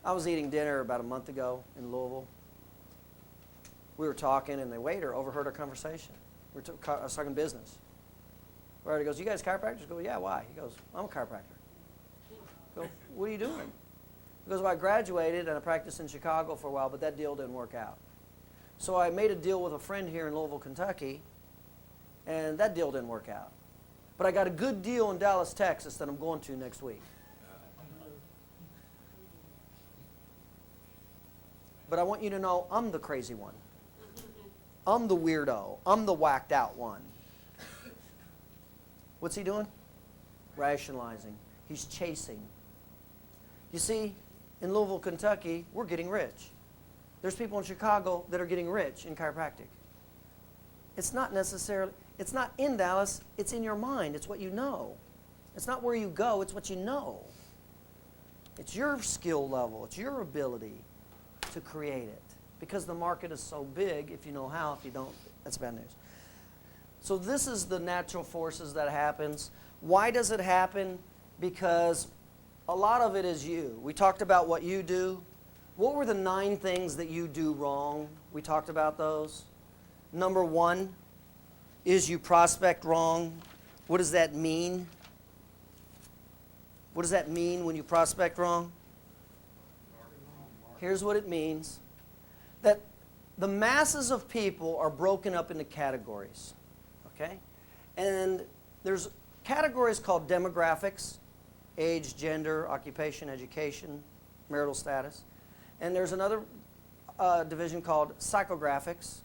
I was eating dinner about a month ago in Louisville. We were talking, and the waiter overheard our conversation. I was talking business. The waiter goes, "You guys chiropractors?" I go, "Yeah, why?" He goes, "I'm a chiropractor." I go, "What are you doing?" He goes, "Well, I graduated, and I practiced in Chicago for a while, but that deal didn't work out. So I made a deal with a friend here in Louisville, Kentucky, and that deal didn't work out. But I got a good deal in Dallas, Texas that I'm going to next week. But I want you to know I'm the crazy one. I'm the weirdo. I'm the whacked out one." What's he doing? Rationalizing. He's chasing. You see, in Louisville, Kentucky, we're getting rich. There's people in Chicago that are getting rich in chiropractic. It's not necessarily, it's not in Dallas, it's in your mind. It's what you know. It's not where you go, it's what you know. It's your skill level, it's your ability to create it. Because the market is so big, if you know how, if you don't, that's bad news. So this is the natural forces that happens. Why does it happen? Because a lot of it is you. We talked about what you do. What were the 9 things that you do wrong? We talked about those. Number 1 is you prospect wrong. What does that mean? What does that mean when you prospect wrong? Here's what it means. That the masses of people are broken up into categories. Okay? And there's categories called demographics, age, gender, occupation, education, marital status. And there's another division called psychographics.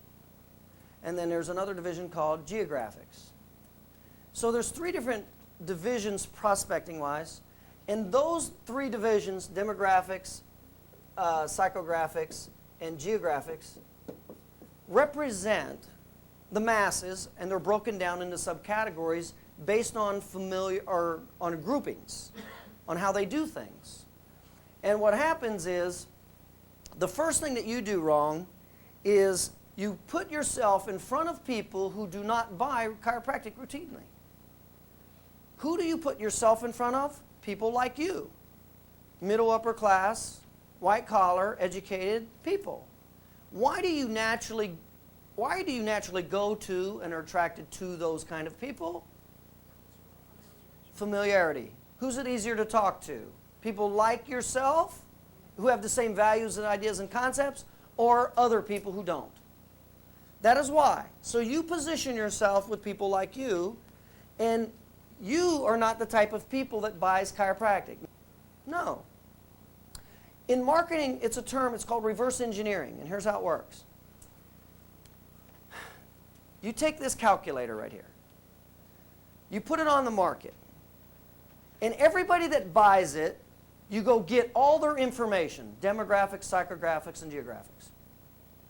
And then there's another division called geographics. So there's 3 different divisions prospecting-wise. And those 3 divisions, demographics, psychographics, and geographics, represent the masses, and they're broken down into subcategories based on familiar or on groupings, on how they do things. And what happens is, the first thing that you do wrong is you put yourself in front of people who do not buy chiropractic routinely. Who do you put yourself in front of? People like you. Middle, upper class, white collar, educated people. Why do you naturally go to and are attracted to those kind of people? Familiarity. Who's it easier to talk to? People like yourself, who have the same values and ideas and concepts, or other people who don't? That is why. So you position yourself with people like you, and you are not the type of people that buys chiropractic. No. In marketing, it's a term, it's called reverse engineering, and here's how it works. You take this calculator right here. You put it on the market, and everybody that buys it, you go get all their information, demographics, psychographics, and geographics.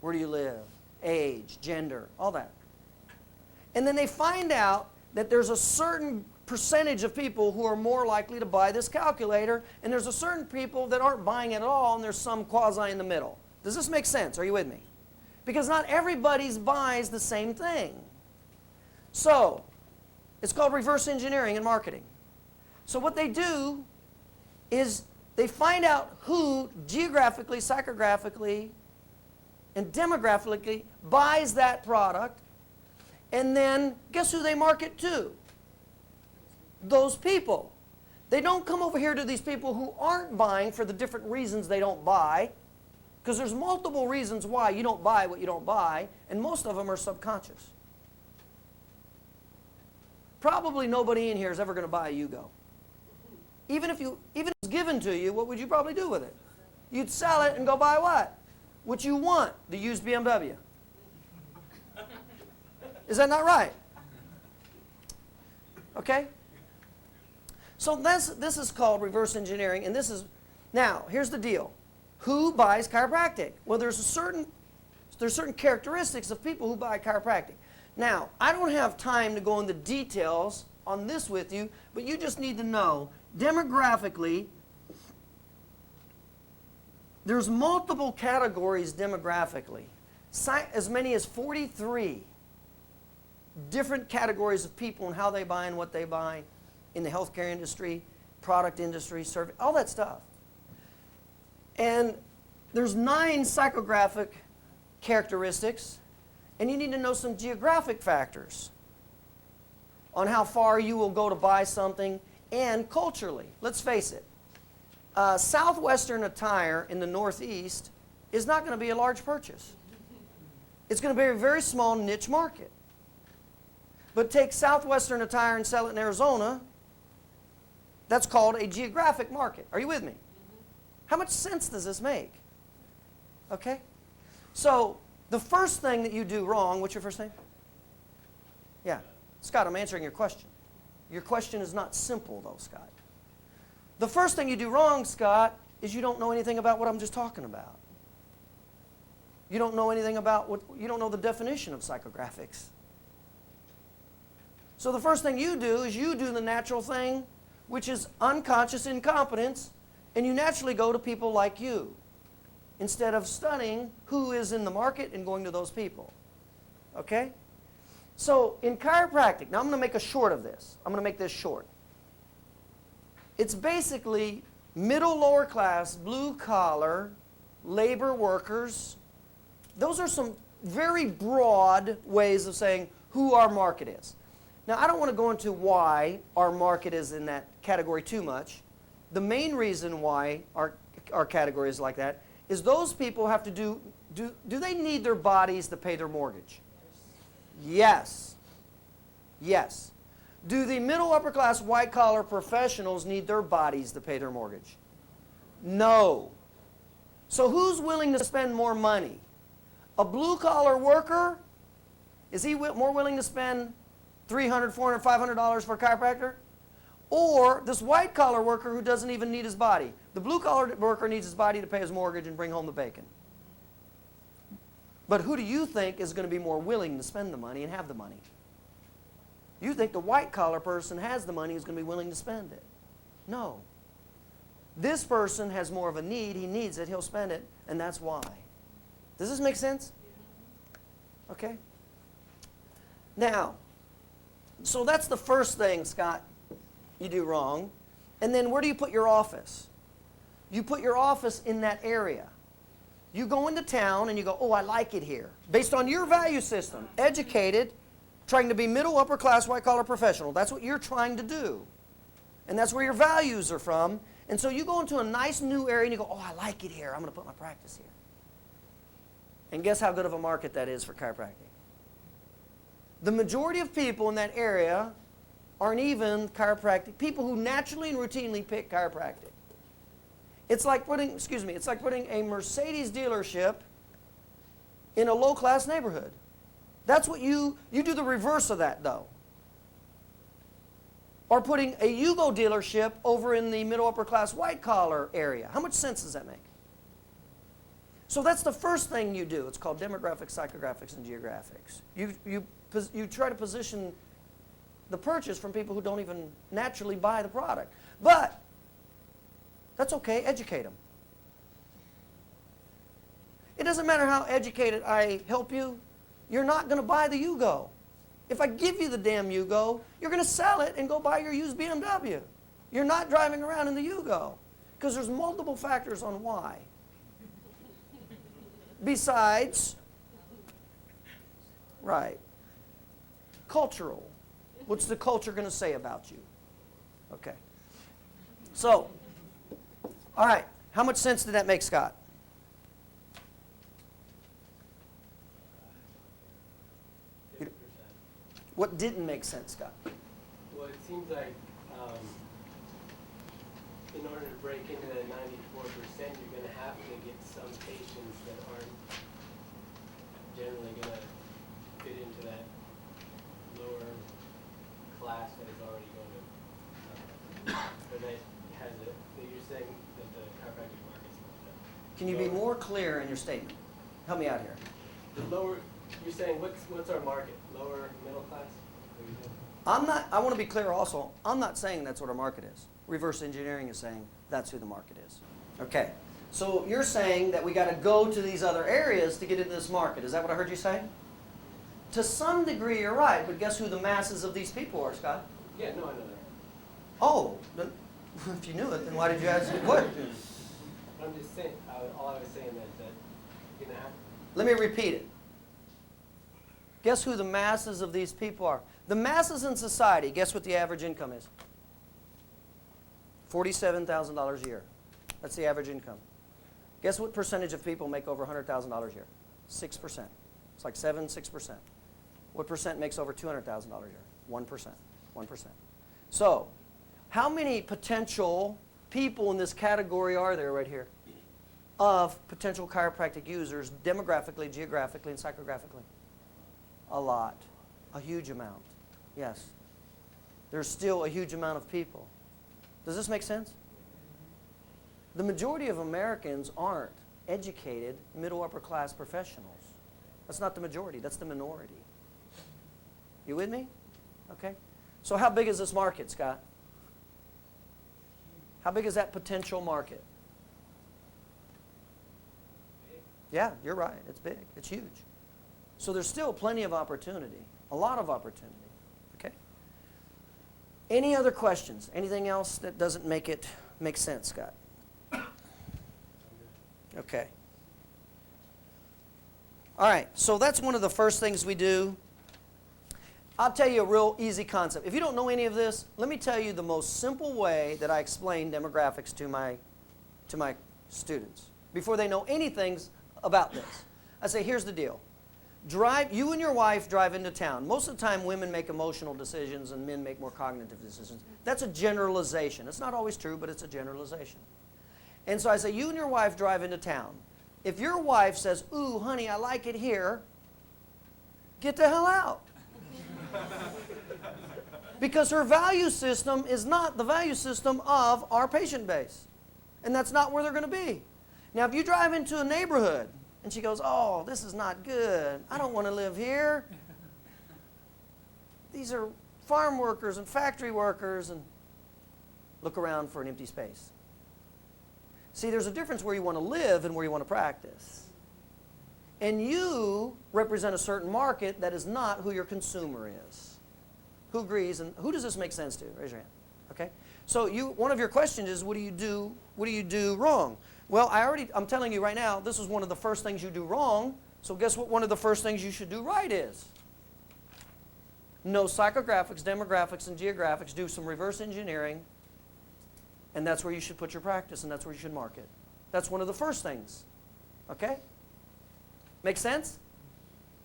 Where do you live? Age, gender, all that. And then they find out that there's a certain percentage of people who are more likely to buy this calculator, and there's a certain people that aren't buying it at all, and there's some quasi in the middle. Does this make sense? Are you with me? Because not everybody buys the same thing. So, it's called reverse engineering in marketing. So what they do is they find out who geographically, psychographically, and demographically buys that product, and then guess who they market to? Those people. They don't come over here to these people who aren't buying for the different reasons they don't buy, because there's multiple reasons why you don't buy what you don't buy, and most of them are subconscious. Probably nobody in here is ever going to buy a Yugo. Even if it's given to you, what would you probably do with it? You'd sell it and go buy what? What you want, the used BMW. Is that not right? Okay? So this is called reverse engineering, and this is, now, here's the deal. Who buys chiropractic? Well, there's certain characteristics of people who buy chiropractic. Now, I don't have time to go into details on this with you, but you just need to know, demographically, there's multiple categories demographically. As many as 43 different categories of people and how they buy and what they buy in the healthcare industry, product industry, service, all that stuff. And there's 9 psychographic characteristics, and you need to know some geographic factors on how far you will go to buy something, and culturally. Let's face it, Southwestern attire in the Northeast is not going to be a large purchase. It's going to be a very small niche market. But take Southwestern attire and sell it in Arizona, that's called a geographic market. Are you with me? How much sense does this make? Okay? So, the first thing that you do wrong, what's your first name? Yeah. Scott, I'm answering your question. Your question is not simple, though, Scott. The first thing you do wrong, Scott, is you don't know anything about what I'm just talking about. You don't know anything about you don't know the definition of psychographics. So the first thing you do is you do the natural thing, which is unconscious incompetence, and you naturally go to people like you, instead of studying who is in the market and going to those people. Okay? So in chiropractic, now I'm going to make a short of this. I'm going to make this short. It's basically middle, lower class, blue collar, labor workers. Those are some very broad ways of saying who our market is. Now, I don't want to go into why our market is in that category too much. The main reason why our category is like that is those people have to do they need their bodies to pay their mortgage? Yes. Yes. Do the middle upper class white collar professionals need their bodies to pay their mortgage? No. So who's willing to spend more money? A blue collar worker, is he more willing to spend $300, $400, $500 for a chiropractor? Or this white collar worker who doesn't even need his body? The blue collar worker needs his body to pay his mortgage and bring home the bacon. But who do you think is going to be more willing to spend the money and have the money? You think the white collar person has the money, is going to be willing to spend it. No. This person has more of a need, he needs it, he'll spend it, and that's why. Does this make sense? Okay? Now, so that's the first thing, Scott, you do wrong. And then where do you put your office? You put your office in that area. You go into town and you go, oh, I like it here. Based on your value system, educated, trying to be middle, upper class, white collar professional. That's what you're trying to do. And that's where your values are from. And so you go into a nice new area and you go, oh, I like it here. I'm going to put my practice here. And guess how good of a market that is for chiropractic? The majority of people in that area aren't even chiropractic, people who naturally and routinely pick chiropractic. It's like putting a Mercedes dealership in a low-class neighborhood. That's what you do the reverse of that, though. Or putting a Yugo dealership over in the middle upper class white collar area. How much sense does that make? So that's the first thing you do. It's called demographics, psychographics, and geographics. You try to position the purchase from people who don't even naturally buy the product. But that's okay, educate them. It doesn't matter how educated I help you, you're not going to buy the Yugo. If I give you the damn Yugo, you're going to sell it and go buy your used BMW. You're not driving around in the Yugo because there's multiple factors on why. Besides, right, cultural. What's the culture going to say about you? Okay. So, all right, how much sense did that make, Scott? What didn't make sense, Scott? Well, it seems like in order to break into that 94%, you're going to have to get some patients that aren't generally going to fit into that lower class that is already going to, or that has a, that you're saying that the chiropractic market's not that. Can you be more clear in your statement? Help me out here. The lower, you're saying what's our market? Lower middle class? I want to be clear also, I'm not saying that's what our market is. Reverse engineering is saying that's who the market is. Okay, so you're saying that we got to go to these other areas to get into this market. Is that what I heard you say? To some degree, you're right, but guess who the masses of these people are, Scott? Yeah, no, I know that. Oh, then, if you knew it, then why did you ask the question? I'm just saying, all I was saying that you're going to have. Let me repeat it. Guess who the masses of these people are? The masses in society, guess what the average income is? $47,000 a year. That's the average income. Guess what percentage of people make over $100,000 a year? 6%. It's like 6%. What percent makes over $200,000 a year? 1%. 1%. So, how many potential people in this category are there right here of potential chiropractic users demographically, geographically, and psychographically? A lot. A huge amount. Yes. There's still a huge amount of people. Does this make sense? The majority of Americans aren't educated, middle upper class professionals. That's not the majority, that's the minority. You with me? Okay. So how big is this market, Scott? How big is that potential market? Yeah, you're right. It's big. It's huge. So there's still plenty of opportunity, a lot of opportunity. Okay? Any other questions? Anything else that doesn't make sense, Scott? Okay. All right, so that's one of the first things we do. I'll tell you a real easy concept. If you don't know any of this, let me tell you the most simple way that I explain demographics to my students before they know anything about this. I say, here's the deal. You and your wife drive into town. Most of the time, women make emotional decisions and men make more cognitive decisions. That's a generalization. It's not always true, but it's a generalization. And so I say, you and your wife drive into town. If your wife says, ooh, honey, I like it here, get the hell out. Because her value system is not the value system of our patient base. And that's not where they're going to be. Now, if you drive into a neighborhood and she goes, oh, this is not good. I don't want to live here. These are farm workers and factory workers. And look around for an empty space. See, there's a difference where you want to live and where you want to practice. And you represent a certain market that is not who your consumer is. Who agrees? And who does this make sense to? Raise your hand. Okay? So one of your questions is, what do you do wrong? Well, I'm telling you right now, this is one of the first things you do wrong. So guess what one of the first things you should do right is? Know psychographics, demographics, and geographics. Do some reverse engineering. And that's where you should put your practice, and that's where you should market. That's one of the first things. Okay? Make sense?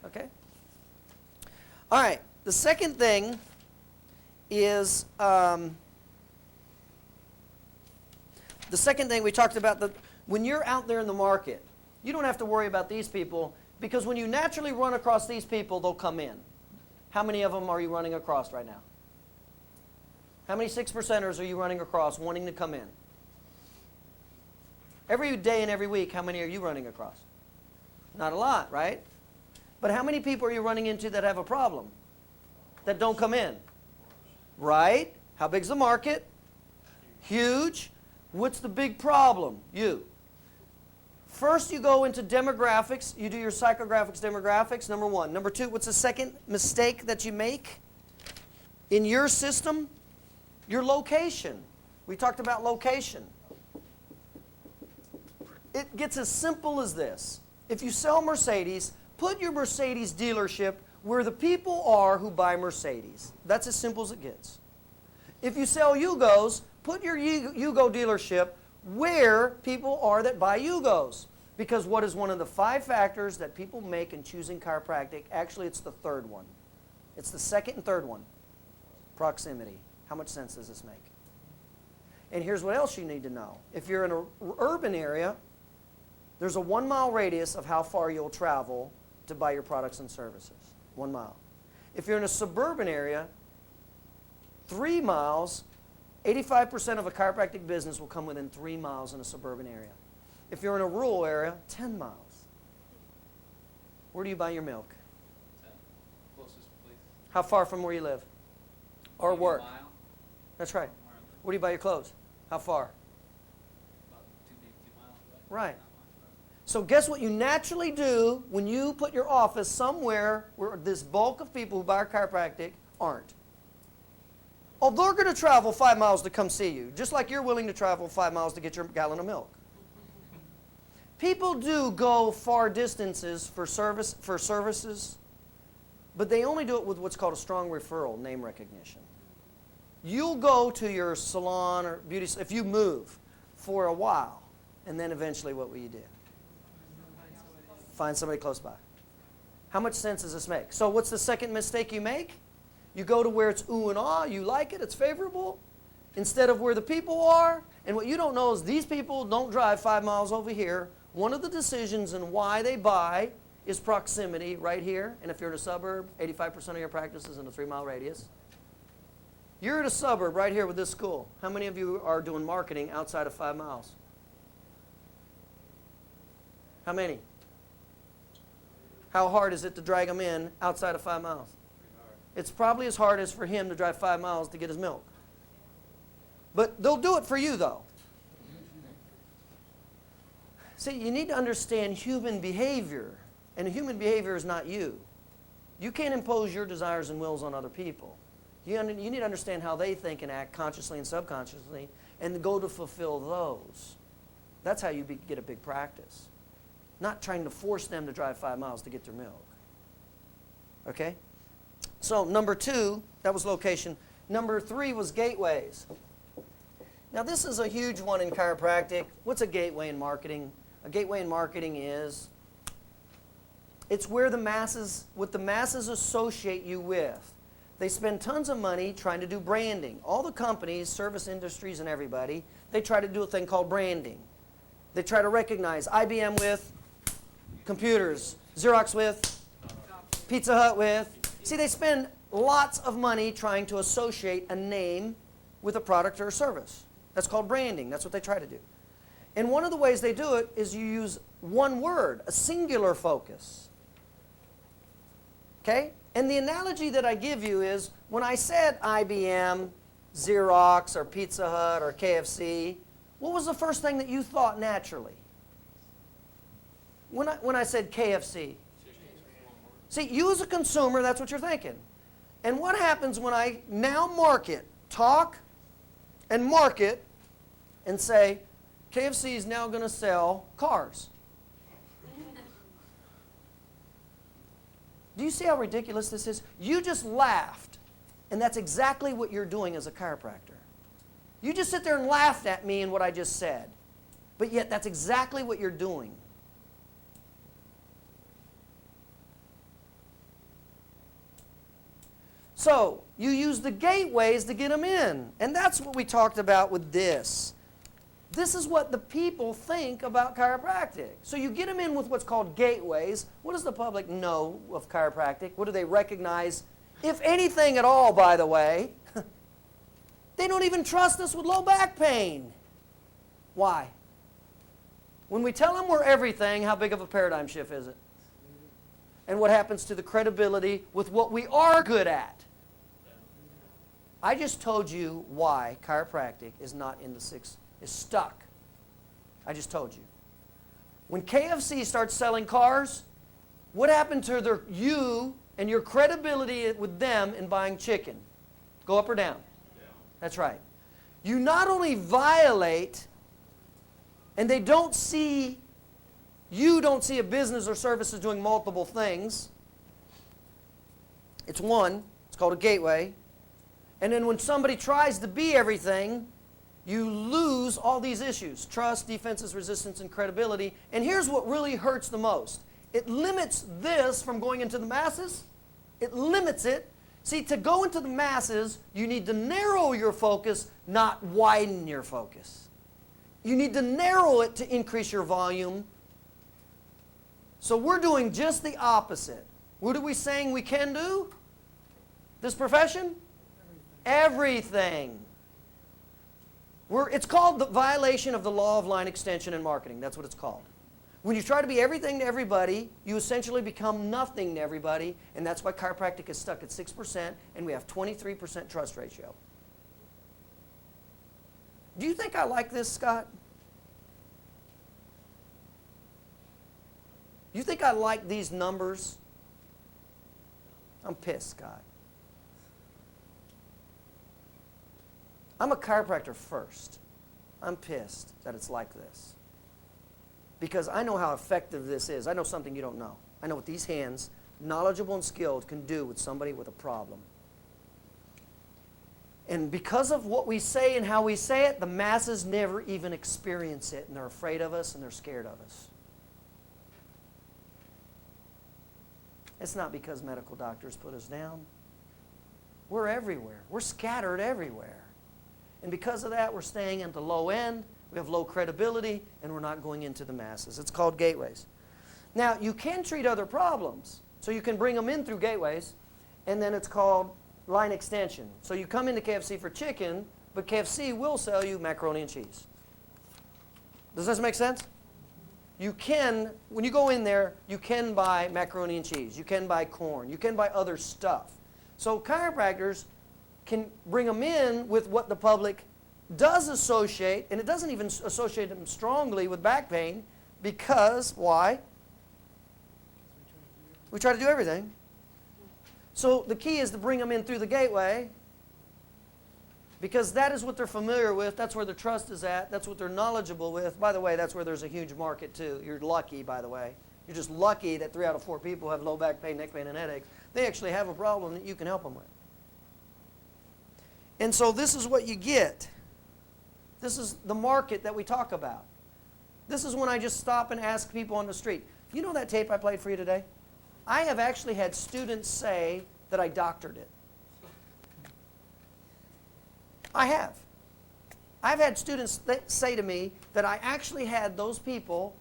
Okay? All right. The second thing is, the second thing we talked about, when you're out there in the market, you don't have to worry about these people, because when you naturally run across these people, they'll come in. How many of them are you running across right now? How many 6%ers are you running across wanting to come in? Every day and every week, how many are you running across? Not a lot, right? But how many people are you running into that have a problem? That don't come in? Right? How big's the market? Huge. What's the big problem? You. First, you go into demographics. You do your psychographics, demographics, number one. Number two, what's the second mistake that you make in your system? Your location. We talked about location. It gets as simple as this. If you sell Mercedes, put your Mercedes dealership where the people are who buy Mercedes. That's as simple as it gets. If you sell Yugos, put your Yugo dealership where people are that buy Yugos. Because what is one of the 5 factors that people make in choosing chiropractic? Actually, it's the third one. It's the second and third one. Proximity. How much sense does this make? And here's what else you need to know. If you're in an urban area, there's a 1 mile radius of how far you'll travel to buy your products and services. 1 mile. If you're in a suburban area, 3 miles, 85% of a chiropractic business will come within 3 miles in a suburban area. If you're in a rural area, 10 miles. Where do you buy your milk? Closest place. How far from where you live? Or Maybe work? a mile. That's right. Where do you buy your clothes? How far? About 2 miles away. Right. Not much, but So guess what you naturally do when you put your office somewhere where this bulk of people who buy chiropractic aren't? Oh, they're going to travel 5 miles to come see you, just like you're willing to travel 5 miles to get your gallon of milk. People do go far distances for services, but they only do it with what's called a strong referral, name recognition. You'll go to your salon or beauty if you move for a while, and then eventually what will you do? Find somebody close by. How much sense does this make? So what's the second mistake you make? You go to where it's ooh and ah, you like it, it's favorable, instead of where the people are. And what you don't know is these people don't drive 5 miles over here. One of the decisions and why they buy is proximity right here. And if you're in a suburb, 85% of your practice is in a 3-mile radius. You're in a suburb right here with this school. How many of you are doing marketing outside of 5 miles? How many? How hard is it to drag them in outside of 5 miles? It's probably as hard as for him to drive 5 miles to get his milk. But they'll do it for you, though. See, you need to understand human behavior. And human behavior is not you. You can't impose your desires and wills on other people. You need to understand how they think and act consciously and subconsciously and go to fulfill those. That's how you get a big practice. Not trying to force them to drive 5 miles to get their milk. Okay? So number 2, that was location. Number 3 was gateways. Now this is a huge one in chiropractic. What's a gateway in marketing? A gateway in marketing is, it's where the masses, what the masses associate you with. They spend tons of money trying to do branding. All the companies, service industries and everybody, they try to do a thing called branding. They try to recognize IBM with computers, Xerox with, Pizza Hut with. See, they spend lots of money trying to associate a name with a product or a service. That's called branding. That's what they try to do. And one of the ways they do it is you use one word, a singular focus. Okay? And the analogy that I give you is, when I said IBM, Xerox, or Pizza Hut, or KFC, what was the first thing that you thought naturally? When I said KFC? See, you as a consumer, that's what you're thinking. And what happens when I now talk and market and say, KFC is now going to sell cars? Do you see how ridiculous this is? You just laughed, and that's exactly what you're doing as a chiropractor. You just sit there and laughed at me and what I just said, but yet that's exactly what you're doing. So, you use the gateways to get them in. And that's what we talked about with this. This is what the people think about chiropractic. So you get them in with what's called gateways. What does the public know of chiropractic? What do they recognize? If anything at all, by the way, they don't even trust us with low back pain. Why? When we tell them we're everything, how big of a paradigm shift is it? And what happens to the credibility with what we are good at? I just told you why chiropractic is not in the is stuck. I just told you. When KFC starts selling cars, what happened to you and your credibility with them in buying chicken? Go up or down? Yeah. That's right. You not only violate, and you don't see a business or service as doing multiple things. It's one. It's called a gateway. And then when somebody tries to be everything, you lose all these issues: trust, defenses, resistance, and credibility. And here's what really hurts the most. It limits this from going into the masses. It limits it. See, to go into the masses, you need to narrow your focus, not widen your focus. You need to narrow it to increase your volume. So we're doing just the opposite. What are we saying we can do? This profession? Everything. It's called the violation of the law of line extension in marketing. That's what it's called. When you try to be everything to everybody, you essentially become nothing to everybody, and that's why chiropractic is stuck at 6%, and we have 23% trust ratio. Do you think I like this, Scott? You think I like these numbers? I'm pissed, Scott. I'm a chiropractor first. I'm pissed that it's like this. because I know how effective this is. I know something you don't know. I know what these hands, knowledgeable and skilled, can do with somebody with a problem. And because of what we say and how we say it, the masses never even experience it, and they're afraid of us and they're scared of us. It's not because medical doctors put us down. We're everywhere. We're scattered everywhere. And because of that, we're staying at the low end. We have low credibility, and we're not going into the masses. It's called gateways. Now, you can treat other problems. So you can bring them in through gateways, and then it's called line extension. So you come into KFC for chicken, but KFC will sell you macaroni and cheese. Does this make sense? You can, when you go in there, you can buy macaroni and cheese. You can buy corn. You can buy other stuff. So chiropractors can bring them in with what the public does associate, and it doesn't even associate them strongly with back pain, because, why? We try to do everything. So the key is to bring them in through the gateway, because that is what they're familiar with. That's where their trust is at. That's what they're knowledgeable with. By the way, that's where there's a huge market too. You're lucky, by the way. You're just lucky that 3 out of 4 people have low back pain, neck pain, and headaches. They actually have a problem that you can help them with. And so this is what you get. This is the market that we talk about. This is when I just stop and ask people on the street, you know that tape I played for you today? I have actually had students say that I doctored it. I have. I've had students that say to me that I actually had those people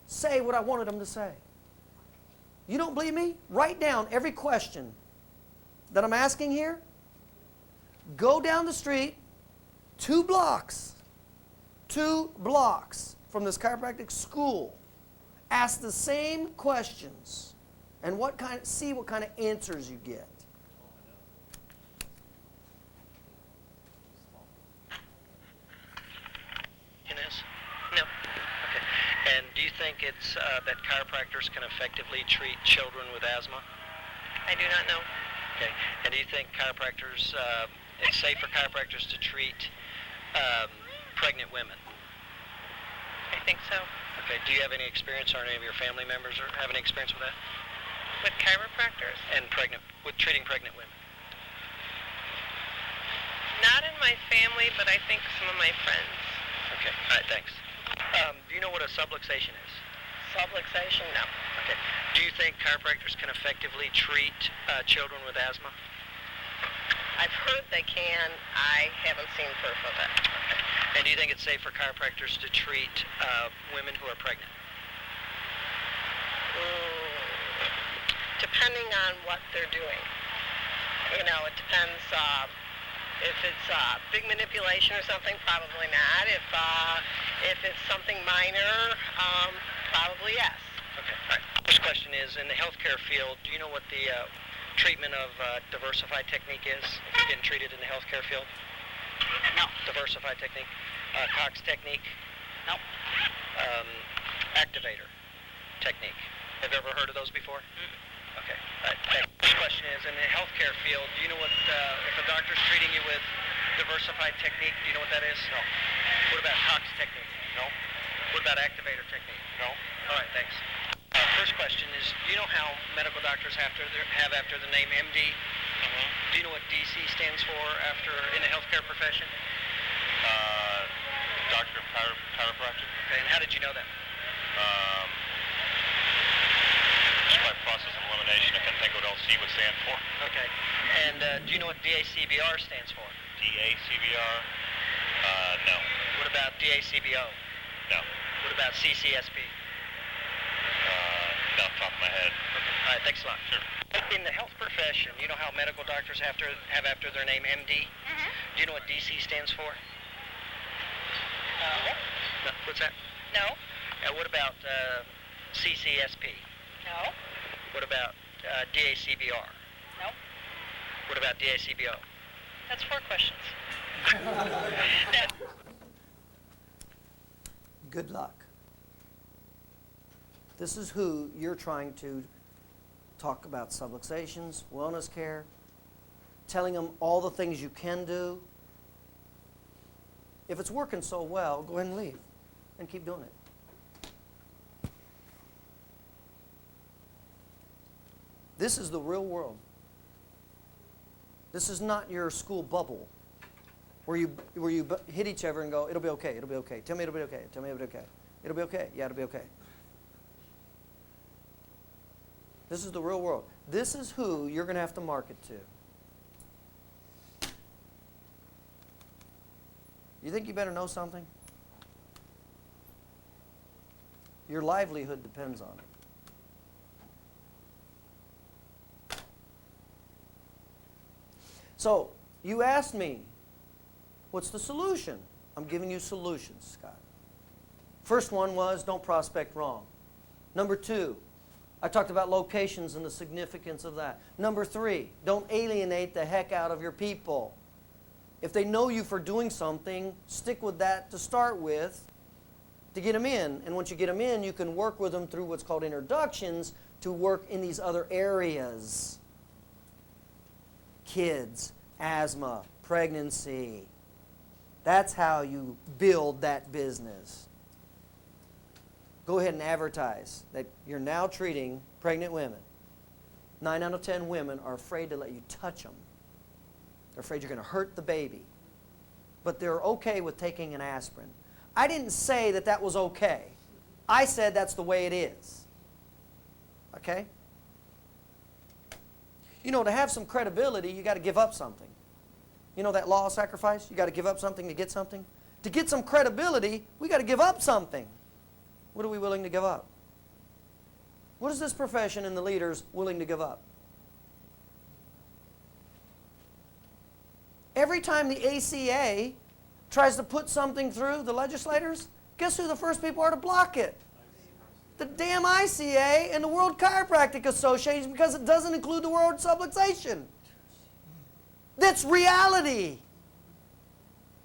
say what I wanted them to say. You don't believe me? Write down every question that I'm asking here. Go down the street 2 blocks from this chiropractic school. Ask the same questions and see what kind of answers you get. No. Okay. And do you think it's that chiropractors can effectively treat children with asthma? I do not know. Okay. And do you think chiropractors, it's safe for chiropractors to treat pregnant women? I think so. Okay. Do you have any experience, or any of your family members have any experience with that? With chiropractors? And with treating pregnant women? Not in my family, but I think some of my friends. Okay. All right. Thanks. Do you know what a subluxation is? Subluxation? No. Okay. Do you think chiropractors can effectively treat children with asthma? I've heard they can. I haven't seen proof of it. Okay. And do you think it's safe for chiropractors to treat women who are pregnant? Depending on what they're doing. You know, it depends. If it's big manipulation or something, probably not. If it's something minor, probably yes. Okay. All right. First question is, in the healthcare field, do you know what the treatment of diversified technique is? If you're getting treated in the healthcare field? No. Diversified technique? Cox technique? No. Activator technique. Have you ever heard of those before? Okay. All right. Thanks. First question is, in the healthcare field, do you know what, if a doctor's treating you with diversified technique, do you know what that is? No. What about Cox technique? No. What about activator technique? No. All right, thanks. First question is, do you know how medical doctors have after the name MD? Do you know what DC stands for in the healthcare profession? Doctor of Chiropractic. Okay, and how did you know that? Just by process of elimination, I couldn't think what LC would stand for. Okay. And do you know what DACBR stands for? DACBR? No. What about DACBO? No. What about CCSP? Not off the top of my head. Okay. All right, thanks a lot. Sure. In the health profession, you know how medical doctors have after their name MD? Do you know what DC stands for? No. What's that? No. What about CCSP? No. What about DACBR? No. What about DACBO? That's 4 questions. Good luck. This is who you're trying to talk about subluxations, wellness care, telling them all the things you can do. If it's working so well, go ahead and leave and keep doing it. This is the real world. This is not your school bubble where you hit each other and go, it'll be okay, it'll be okay. Tell me it'll be okay. Tell me it'll be okay. It'll be okay. Yeah, it'll be okay. This is the real world. This is who you're going to have to market to. You think you better know something? Your livelihood depends on it. So, you asked me, what's the solution? I'm giving you solutions, Scott. First one was, don't prospect wrong. Number 2, I talked about locations and the significance of that. Number 3, don't alienate the heck out of your people. If they know you for doing something, stick with that to start with to get them in. And once you get them in, you can work with them through what's called introductions to work in these other areas. Kids, asthma, pregnancy. That's how you build that business. Go ahead and advertise that you're now treating pregnant women. 9 out of 10 women are afraid to let you touch them. They're afraid you're going to hurt the baby. But they're okay with taking an aspirin. I didn't say that that was okay. I said that's the way it is. Okay? You know, to have some credibility, you got to give up something. You know that law of sacrifice? You got to give up something to get something. To get some credibility, we got to give up something. What are we willing to give up? What is this profession and the leaders willing to give up? Every time the ACA tries to put something through the legislators, guess who the first people are to block it? The damn ICA and the World Chiropractic Association, because it doesn't include the word subluxation. That's reality.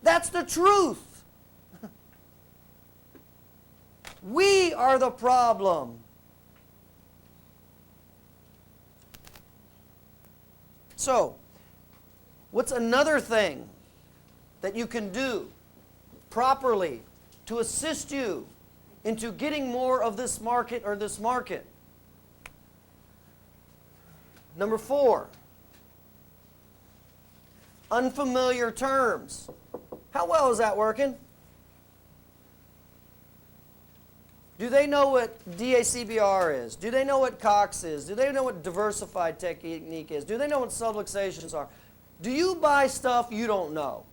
That's the truth. We are the problem. So, what's another thing that you can do properly to assist you into getting more of this market or this market? Number 4, unfamiliar terms. How well is that working? Do they know what DACBR is? Do they know what Cox is? Do they know what diversified technique is? Do they know what subluxations are? Do you buy stuff you don't know?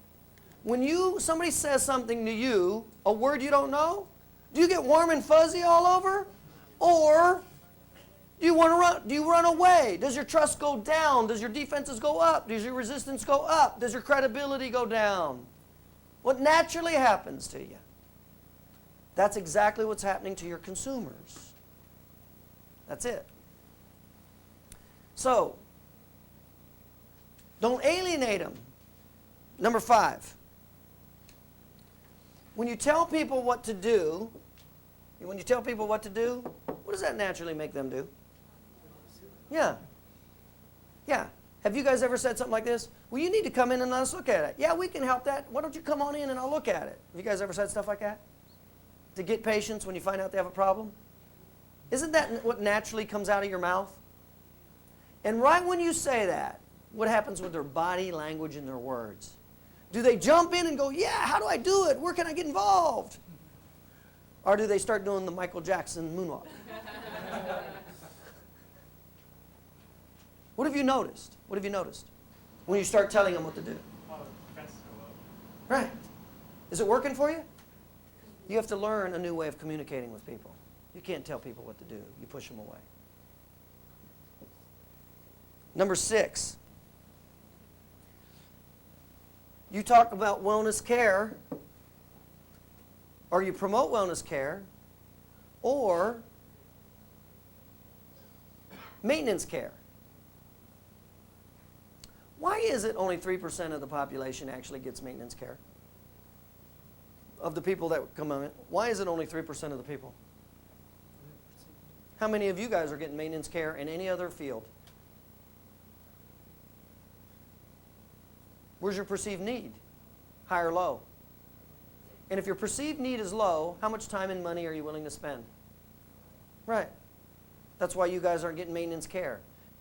When somebody says something to you, a word you don't know, do you get warm and fuzzy all over? Or do you run away? Does your trust go down? Does your defenses go up? Does your resistance go up? Does your credibility go down? What naturally happens to you? That's exactly what's happening to your consumers. That's it. So, don't alienate them. Number 5. When you tell people what to do, what does that naturally make them do? Yeah. Yeah. Have you guys ever said something like this? Well, you need to come in and let us look at it. Yeah, we can help that. Why don't you come on in and I'll look at it? Have you guys ever said stuff like that? To get patients when you find out they have a problem? Isn't that what naturally comes out of your mouth? And right when you say that, what happens with their body language and their words? Do they jump in and go, yeah, how do I do it? Where can I get involved? Or do they start doing the Michael Jackson moonwalk? What have you noticed? What have you noticed when you start telling them what to do? Right. Is it working for you? You have to learn a new way of communicating with people. You can't tell people what to do. You push them away. Number 6. You talk about wellness care, or you promote wellness care, or maintenance care. Why is it only 3% of the population actually gets maintenance care? Of the people that come on, why is it only 3% of the people? How many of you guys are getting maintenance care in any other field? Where's your perceived need? High or low? And if your perceived need is low, how much time and money are you willing to spend? Right. That's why you guys aren't getting maintenance care.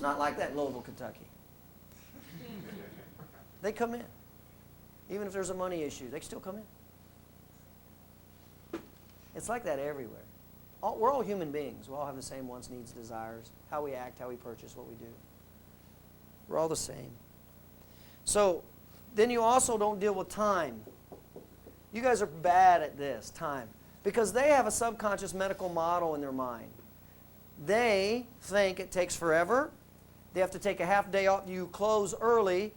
It's not like that in Louisville, Kentucky. They come in. Even if there's a money issue, they still come in. It's like that everywhere. We're all human beings. We all have the same wants, needs, desires, how we act, how we purchase, what we do. We're all the same. So then you also don't deal with time. You guys are bad at this, time. Because they have a subconscious medical model in their mind. They think it takes forever. They have to take a half day off. You close early,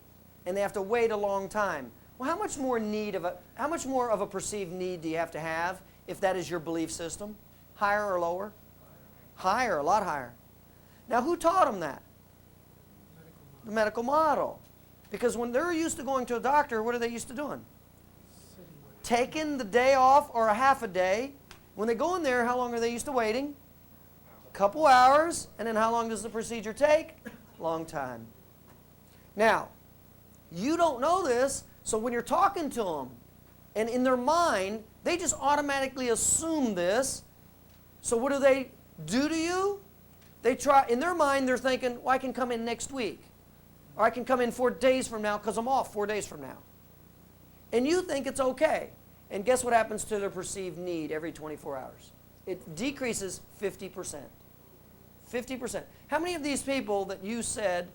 and they have to wait a long time. Well, how much more of a perceived need do you have to have if that is your belief system? Higher or lower? Higher, a lot higher. Now, who taught them that? The medical model. Because when they're used to going to a doctor, what are they used to doing? Taking the day off or a half a day. When they go in there, how long are they used to waiting? A couple hours. And then how long does the procedure take? Long time. Now, you don't know this, so when you're talking to them, and in their mind, they just automatically assume this. So what do they do to you? They try, in their mind, they're thinking, well, I can come in next week. Or I can come in 4 days from now because I'm off 4 days from now. And you think it's okay. And guess what happens to their perceived need every 24 hours? It decreases 50%. 50%. How many of these people that you said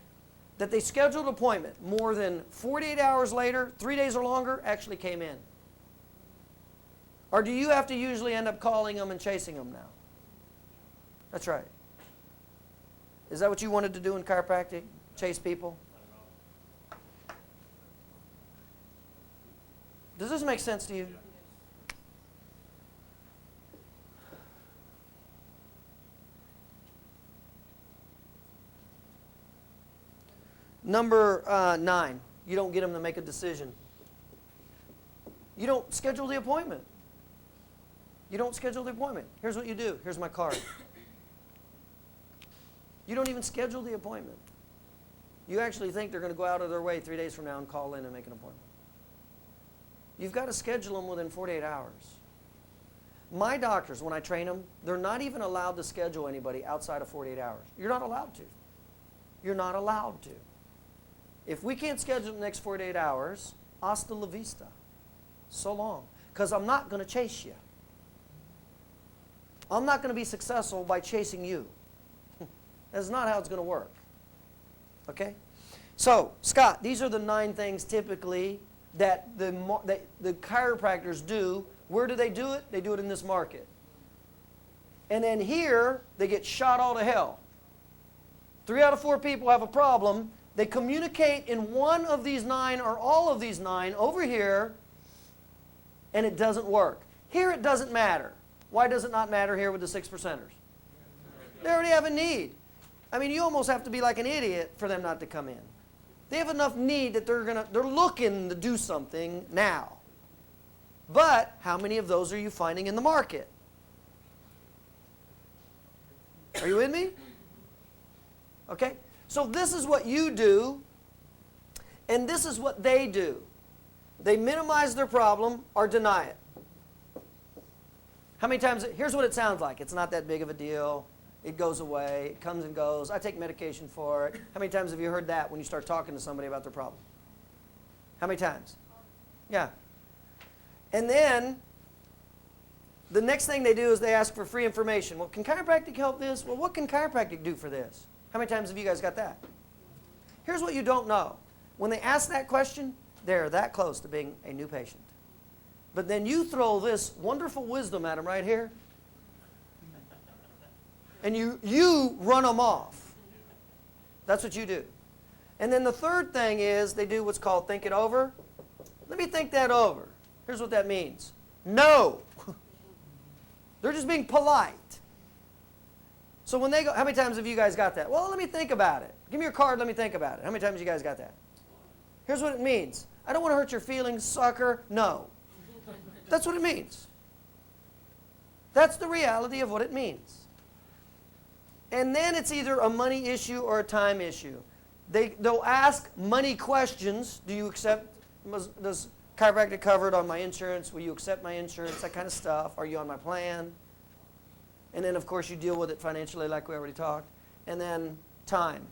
that they scheduled an appointment more than 48 hours later, 3 days or longer, actually came in? Or do you have to usually end up calling them and chasing them now? That's right. Is that what you wanted to do in chiropractic? Chase people? Does this make sense to you? Number 9, you don't get them to make a decision. You don't schedule the appointment. You don't schedule the appointment. Here's what you do. Here's my card. You don't even schedule the appointment. You actually think they're going to go out of their way 3 days from now and call in and make an appointment. You've got to schedule them within 48 hours. My doctors, when I train them, they're not even allowed to schedule anybody outside of 48 hours. You're not allowed to. You're not allowed to. If we can't schedule the next 48 hours, hasta la vista. So long. Because I'm not going to chase you. I'm not going to be successful by chasing you. That's not how it's going to work. Okay? So, Scott, these are the 9 things typically that the chiropractors do. Where do they do it? They do it in this market. And then here, they get shot all to hell. 3 out of 4 people have a problem. They communicate in one of these 9 or all of these 9 over here, and it doesn't work. Here it doesn't matter. Why does it not matter here with the 6%ers? They already have a need. I mean, you almost have to be like an idiot for them not to come in. They have enough need that they're looking to do something now. But how many of those are you finding in the market? Are you with me? Okay? So this is what you do, and this is what they do. They minimize their problem or deny it. How many times? Here's what it sounds like. It's not that big of a deal. It goes away. It comes and goes. I take medication for it. How many times have you heard that when you start talking to somebody about their problem? How many times? Yeah. And then the next thing they do is they ask for free information. Well, can chiropractic help this? Well, what can chiropractic do for this? How many times have you guys got that? Here's what you don't know. When they ask that question, they're that close to being a new patient. But then you throw this wonderful wisdom at them right here, and you run them off. That's what you do. And then the third thing is they do what's called think it over. Let me think that over. Here's what that means. No. They're just being polite. So when they go, how many times have you guys got that? Well, let me think about it. Give me your card, let me think about it. How many times have you guys got that? Here's what it means. I don't want to hurt your feelings, sucker. No. That's what it means. That's the reality of what it means. And then it's either a money issue or a time issue. They'll ask money questions. Do you accept, does chiropractic cover it on my insurance? Will you accept my insurance? That kind of stuff. Are you on my plan? And then, of course, you deal with it financially like we already talked. And then time.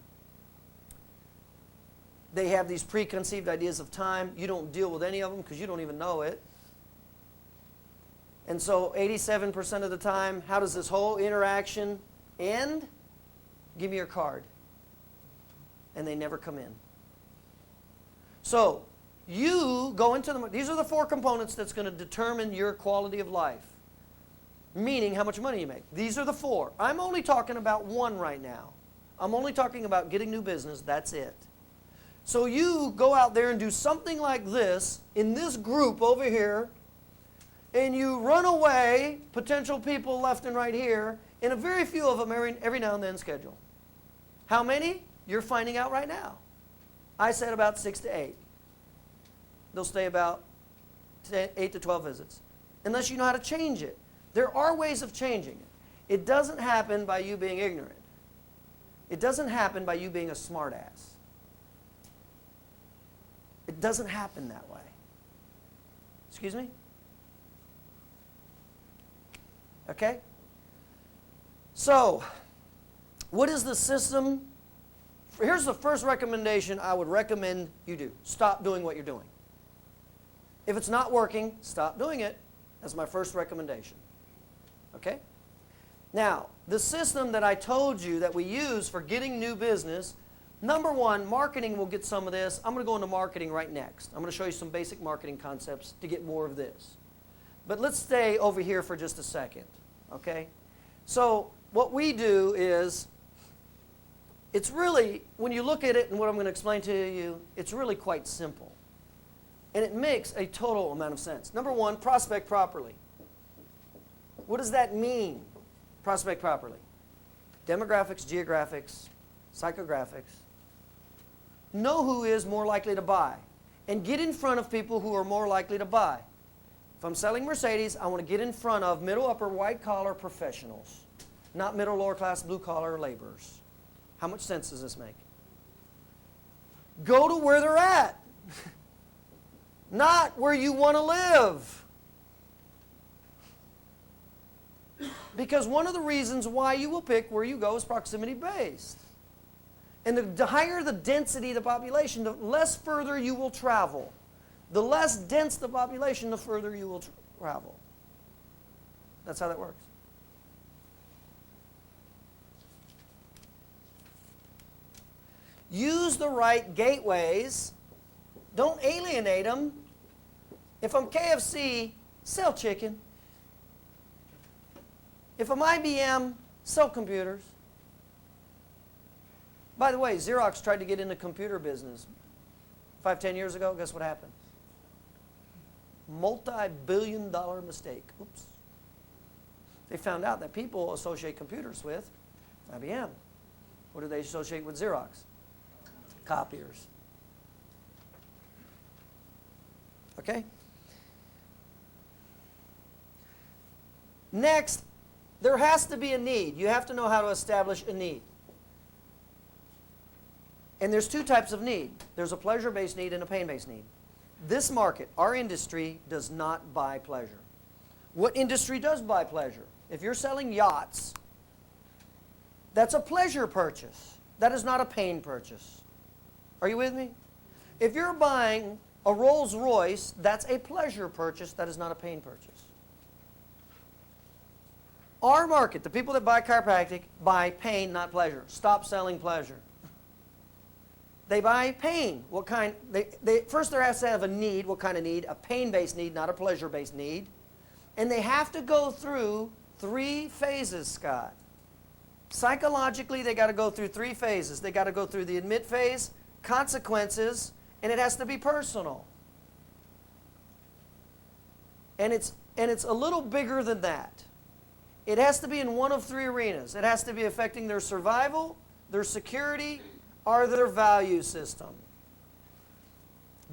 They have these preconceived ideas of time. You don't deal with any of them because you don't even know it. And so 87% of the time, how does this whole interaction end? Give me your card. And they never come in. So you go into these are the 4 components that's going to determine your quality of life. Meaning how much money you make. These are the 4. I'm only talking about 1 right now. I'm only talking about getting new business. That's it. So you go out there and do something like this in this group over here, and you run away potential people left and right here, and a very few of them every now and then schedule. How many? You're finding out right now. I said about 6 to 8. They'll stay about 8 to 12 visits, unless you know how to change it. There are ways of changing it. It doesn't happen by you being ignorant. It doesn't happen by you being a smartass. It doesn't happen that way. Excuse me? Okay? So, what is the system? Here's the first recommendation I would recommend you do. Stop doing what you're doing. If it's not working, stop doing it. That's my first recommendation. Okay? Now, the system that I told you that we use for getting new business, number 1, marketing will get some of this. I'm going to go into marketing right next. I'm going to show you some basic marketing concepts to get more of this. But let's stay over here for just a second. Okay? So, what we do is, it's really, when you look at it and what I'm going to explain to you, it's really quite simple. And it makes a total amount of sense. Number 1, prospect properly. What does that mean? Prospect properly. Demographics, geographics, psychographics. Know who is more likely to buy. And get in front of people who are more likely to buy. If I'm selling Mercedes, I want to get in front of middle, upper, white-collar professionals. Not middle, lower-class, blue-collar laborers. How much sense does this make? Go to where they're at. Not where you want to live. Because one of the reasons why you will pick where you go is proximity based. And the higher the density of the population, the less further you will travel. The less dense the population, the further you will travel. That's how that works. Use the right gateways. Don't alienate them. If I'm KFC, sell chicken. If I'm IBM, sell computers. By the way, Xerox tried to get into computer business 5-10 years ago. Guess what happened? Multi-billion-dollar mistake. Oops. They found out that people associate computers with IBM. What do they associate with Xerox? Copiers. Okay? Next, there has to be a need. You have to know how to establish a need. And there's 2 types of need. There's a pleasure-based need and a pain-based need. This market, our industry, does not buy pleasure. What industry does buy pleasure? If you're selling yachts, that's a pleasure purchase. That is not a pain purchase. Are you with me? If you're buying a Rolls Royce, that's a pleasure purchase. That is not a pain purchase. Our market, the people that buy chiropractic, buy pain, not pleasure. Stop selling pleasure. They buy pain. What kind? First, there has to have a need. What kind of need? A pain-based need, not a pleasure-based need. And they have to go through 3 phases, Scott. Psychologically, they got to go through 3 phases. They got to go through the admit phase, consequences, and it has to be personal. And it's a little bigger than that. It has to be in one of 3 arenas. It has to be affecting their survival, their security, or their value system.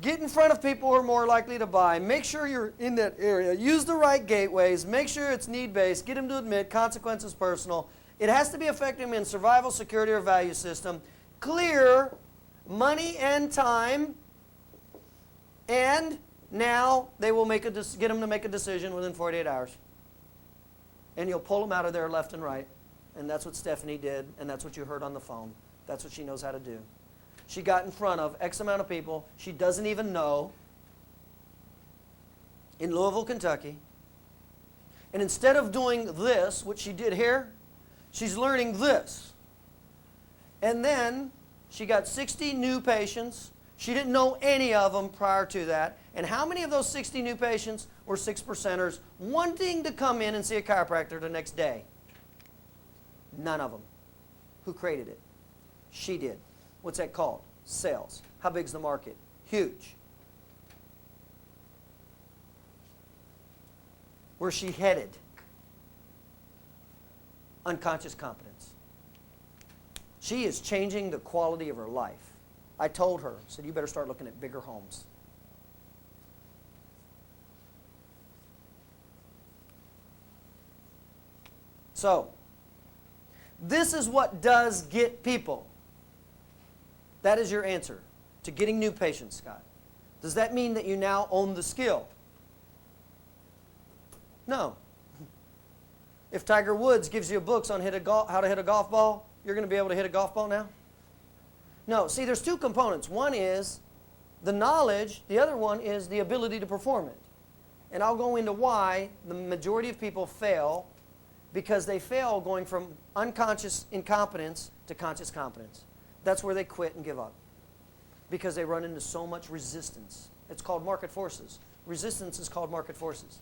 Get in front of people who are more likely to buy. Make sure you're in that area. Use the right gateways. Make sure it's need-based. Get them to admit. Consequences personal. It has to be affecting them in survival, security, or value system. Clear money and time. And now they will get them to make a decision within 48 hours. And you'll pull them out of there left and right. And that's what Stephanie did, and that's what you heard on the phone. That's what she knows how to do. She got in front of X amount of people she doesn't even know in Louisville, Kentucky. And instead of doing this, which she did here, she's learning this. And then she got 60 new patients. She didn't know any of them prior to that. And how many of those 60 new patients were 6%ers wanting to come in and see a chiropractor the next day? None of them. Who created it? She did. What's that called? Sales. How big's the market? Huge. Where's she headed? Unconscious competence. She is changing the quality of her life. I told her, I said, you better start looking at bigger homes. So, this is what does get people. That is your answer to getting new patients, Scott. Does that mean that you now own the skill? No. If Tiger Woods gives you books on how to hit a golf ball, you're going to be able to hit a golf ball now? No. See, there's two components. One is the knowledge. The other one is the ability to perform it. And I'll go into why the majority of people fail, because they fail going from unconscious incompetence to conscious competence. That's where they quit and give up, because they run into so much resistance. It's called market forces. Resistance is called market forces,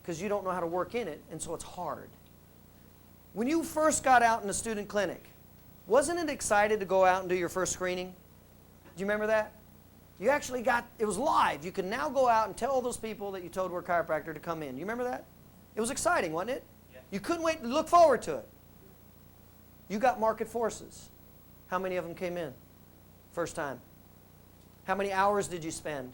because you don't know how to work in it, and so it's hard. When you first got out in the student clinic, wasn't it excited to go out and do your first screening? Do you remember that? You actually got, it was live. You can now go out and tell all those people that you told were a chiropractor to come in. You remember that? It was exciting, wasn't it? Yeah. You couldn't wait to look forward to it. You got market forces. How many of them came in first time? How many hours did you spend?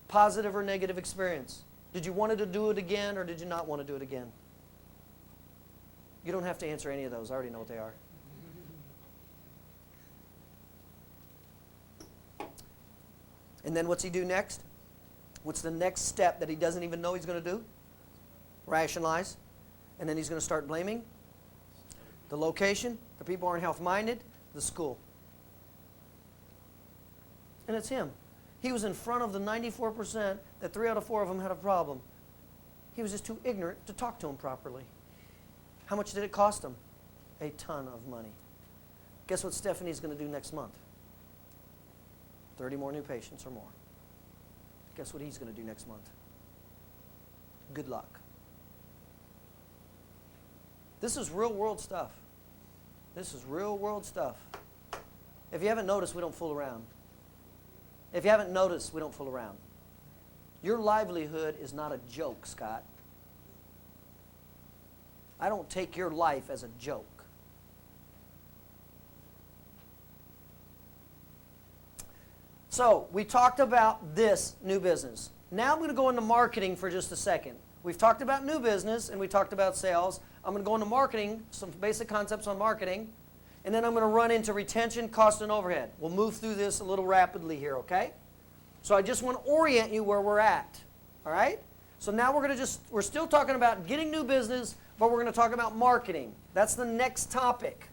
Positive or negative experience? Did you want to do it again, or did you not want to do it again? You don't have to answer any of those. I already know what they are. And then what's he do next? What's the next step that he doesn't even know he's going to do? Rationalize. And then he's going to start blaming the location, the people aren't health-minded, the school. And it's him. He was in front of the 94% that 3 out of 4 of them had a problem. He was just too ignorant to talk to them properly. How much did it cost him? A ton of money. Guess what Stephanie's going to do next month? 30 more new patients or more. Guess what he's going to do next month? Good luck. This is real world stuff. This is real world stuff. If you haven't noticed, we don't fool around. If you haven't noticed, we don't fool around. Your livelihood is not a joke, Scott. I don't take your life as a joke. So, we talked about this new business. Now I'm going to go into marketing for just a second. We've talked about new business and we talked about sales. I'm going to go into marketing, some basic concepts on marketing, and then I'm going to run into retention, cost, and overhead. We'll move through this a little rapidly here, okay? So I just want to orient you where we're at, all right? So now we're still talking about getting new business, but we're going to talk about marketing. That's the next topic.